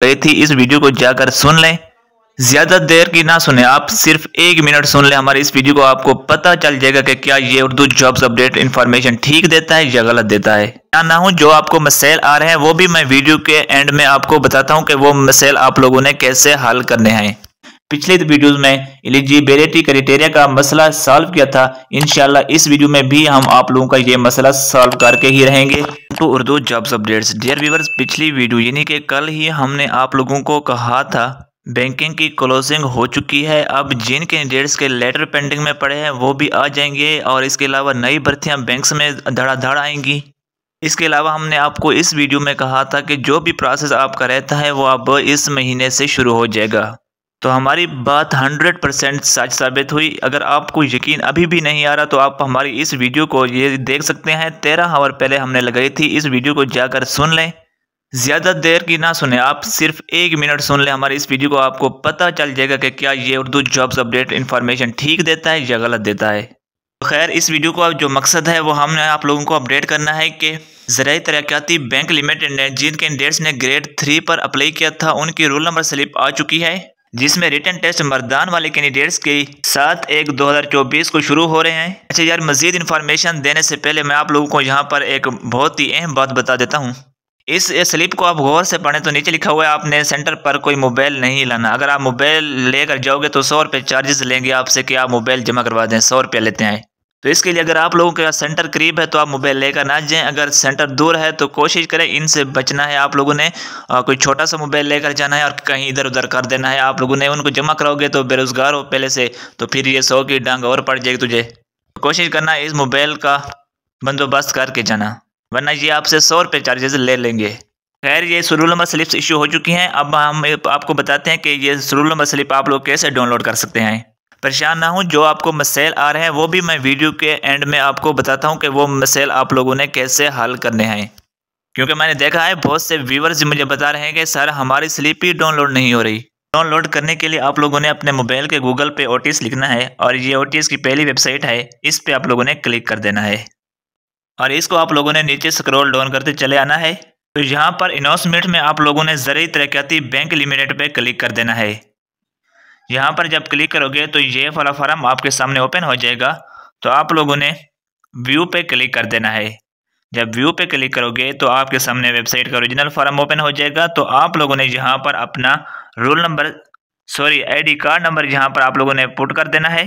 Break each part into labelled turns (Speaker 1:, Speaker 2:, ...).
Speaker 1: गई थी, इस वीडियो को जाकर सुन लें। ज्यादा देर की ना सुने, आप सिर्फ 1 मिनट सुन लें हमारी इस वीडियो को, आपको पता चल जाएगा कि क्या ये उर्दू जॉब्स अपडेट इन्फॉर्मेशन ठीक देता है या गलत देता है। या ना हूं जो आपको मसैल आ रहे हैं वो भी मैं वीडियो के एंड में आपको बताता हूं कि वो मसैल आप लोगों ने कैसे हल करने हैं। पिछले वीडियोस में एलिजिबिलिटी क्राइटेरिया का मसला सॉल्व किया था, इंशाल्लाह इस वीडियो में भी हम आप लोगों का ये मसला सॉल्व करके ही रहेंगे। तो Urdu jobs updates dear viewers, पिछली वीडियो यानी कि कल ही हमने आप लोगों को कहा था बैंकिंग की क्लोजिंग हो चुकी है। अब जिन कैंडिडेट्स के लेटर पेंडिंग में पड़े हैं वो भी आ जाएंगे और इसके अलावा नई भर्तियां बैंक्स में धड़ाधड़ आएंगी। इसके अलावा हमने आपको इस वीडियो में कहा था कि जो भी प्रोसेस आपका रहता है वो अब इस महीने से शुरू हो जाएगा। तो हमारी बात 100% सच साबित हुई। अगर आपको यकीन अभी भी नहीं आ रहा तो आप हमारी इस वीडियो को ये देख सकते हैं, 13 आवर पहले हमने लगाई थी, इस वीडियो को जाकर सुन लें। ज़्यादा देर की ना सुने, आप सिर्फ 1 मिनट सुन लें हमारी इस वीडियो को, आपको पता चल जाएगा कि क्या ये उर्दू जॉब्स अपडेट इन्फॉर्मेशन ठीक देता है या गलत देता है। तो खैर इस वीडियो का जो मकसद है वो हमने आप लोगों को अपडेट करना है कि ज़राई तरक्याती बैंक लिमिटेड ने जिन कैंडिडेट्स ने ग्रेड 3 पर अप्लाई किया था उनकी रोल नंबर स्लिप आ चुकी है, जिसमें रिटन टेस्ट मर्दान वाले कैंडिडेट्स के 7/1/2024 को शुरू हो रहे हैं। अच्छा यार, मजीद इन्फॉर्मेशन देने से पहले मैं आप लोगों को यहाँ पर एक बहुत ही अहम बात बता देता हूँ। इस स्लिप को आप गौर से पढ़ें तो नीचे लिखा हुआ है आपने सेंटर पर कोई मोबाइल नहीं लाना। अगर आप मोबाइल लेकर जाओगे तो 100 रुपये चार्जेस लेंगे आपसे कि आप मोबाइल जमा करवा दें, 100 रुपये लेते हैं। तो इसके लिए अगर आप लोगों का सेंटर करीब है तो आप मोबाइल लेकर ना जाएं, अगर सेंटर दूर है तो कोशिश करें इनसे बचना है। आप लोगों ने कोई छोटा सा मोबाइल लेकर जाना है और कहीं इधर उधर कर देना है। आप लोगों ने उनको जमा कराओगे तो बेरोजगार हो पहले से, तो फिर ये 100 की डांग और पड़ जाएगी तुझे। तो कोशिश करना है इस मोबाइल का बंदोबस्त करके जाना, वरना ये आपसे 100 रुपये चार्जेस ले लेंगे। खैर ये रोल नंबर स्लिप्स इशू हो चुकी हैं। अब हम आपको बताते हैं कि ये रोल नंबर स्लिप आप लोग कैसे डाउनलोड कर सकते हैं। परेशान ना हो, जो आपको मसैल आ रहे हैं वो भी मैं वीडियो के एंड में आपको बताता हूं कि वो मसैल आप लोगों ने कैसे हल करने हैं। क्योंकि मैंने देखा है बहुत से व्यूवर्स मुझे बता रहे हैं कि सर हमारी स्लिप ही डाउनलोड नहीं हो रही। डाउनलोड करने के लिए आप लोगों ने अपने मोबाइल के गूगल पे ओटीएस लिखना है और ये ओटीएस की पहली वेबसाइट है, इस पर आप लोगों ने क्लिक कर देना है और इसको आप लोगों ने नीचे स्क्रॉल डाउन करते चले आना है। तो यहाँ पर अनाउंसमेंट में आप लोगों ने ज़राई तरक्याती बैंक लिमिटेड पे क्लिक कर देना है। यहाँ पर जब क्लिक करोगे तो ये वाला फॉर्म आपके सामने ओपन हो जाएगा। तो आप लोगों ने व्यू पे क्लिक कर देना है। जब व्यू पे क्लिक करोगे तो आपके सामने वेबसाइट का ओरिजिनल फॉर्म ओपन हो जाएगा। तो आप लोगों ने यहाँ पर अपना roll number ID card number यहाँ पर आप लोगों ने पुट कर देना है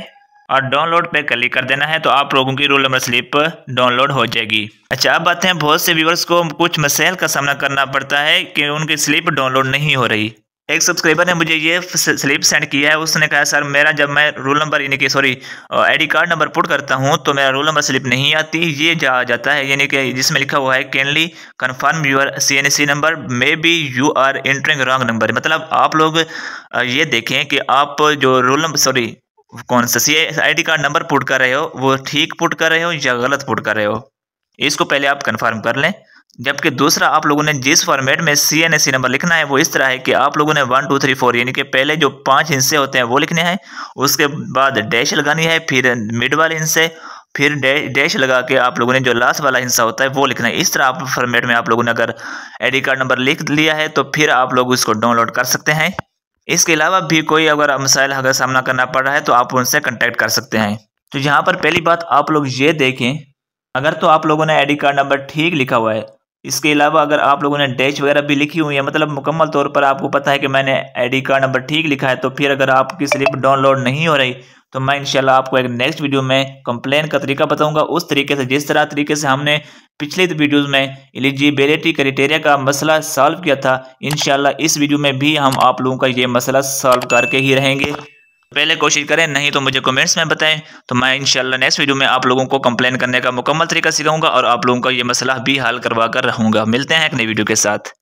Speaker 1: और डाउनलोड पे क्लिक कर देना है। तो आप लोगों की रोल नंबर स्लिप डाउनलोड हो जाएगी। अच्छा, अब बात है बहुत से व्यूवर्स को कुछ मसैल का सामना करना पड़ता है कि उनकी स्लिप डाउनलोड नहीं हो रही। एक सब्सक्राइबर ने मुझे ये स्लिप सेंड किया है, उसने कहा सर मेरा जब मैं रोल नंबर यानी कि आईडी कार्ड नंबर पुट करता हूँ तो मेरा रोल नंबर स्लिप नहीं आती, ये जा जाता है यानी कि जिसमें लिखा हुआ है kindly confirm your CNC number may be you are entering wrong number. मतलब आप लोग ये देखें कि आप जो रोल नंबर कौन सा आईडी कार्ड नंबर पुट कर रहे हो वो ठीक पुट कर रहे हो या गलत पुट कर रहे हो, इसको पहले आप कंफर्म कर लें। जबकि दूसरा आप लोगों ने जिस फॉर्मेट में CNC नंबर लिखना है वो इस तरह है कि आप लोगों ने 1 2 3 4 यानी कि पहले जो 5 हिस्से होते हैं वो लिखने हैं, उसके बाद डैश लगानी है, फिर मिड वाले हिस्से, फिर डैश लगा के आप लोगों ने जो लास्ट वाला हिस्सा होता है वो लिखना है। इस तरह आप फॉर्मेट में आप लोगों ने अगर आईडी कार्ड नंबर लिख लिया है तो फिर आप लोग इसको डाउनलोड कर सकते हैं। इसके अलावा भी कोई अगर मसाइल अगर सामना करना पड़ रहा है तो आप उनसे कॉन्टैक्ट कर सकते हैं। तो यहाँ पर पहली बात आप लोग ये देखें, अगर तो आप लोगों ने आईडी कार्ड नंबर ठीक लिखा हुआ है, इसके अलावा अगर आप लोगों ने डैश वगैरह भी लिखी हुई है, मतलब मुकम्मल तौर पर आपको पता है कि मैंने आईडी कार्ड नंबर ठीक लिखा है, तो फिर अगर आपकी स्लिप डाउनलोड नहीं हो रही तो मैं इंशाल्लाह आपको एक नेक्स्ट वीडियो में कंप्लेन का तरीका बताऊंगा, उस तरीके से जिस तरीके से हमने पिछले वीडियोस में एलिजिबिलिटी क्राइटेरिया का मसला सॉल्व किया था। इंशाल्लाह इस वीडियो में भी हम आप लोगों का ये मसला सॉल्व करके ही रहेंगे। पहले कोशिश करें, नहीं तो मुझे कमेंट्स में बताएं, तो मैं इंशाल्लाह नेक्स्ट वीडियो में आप लोगों को कंप्लेन करने का मुकम्मल तरीका सिखाऊंगा और आप लोगों का ये मसला भी हल करवा कर रहूँगा। मिलते हैं एक नई वीडियो के साथ।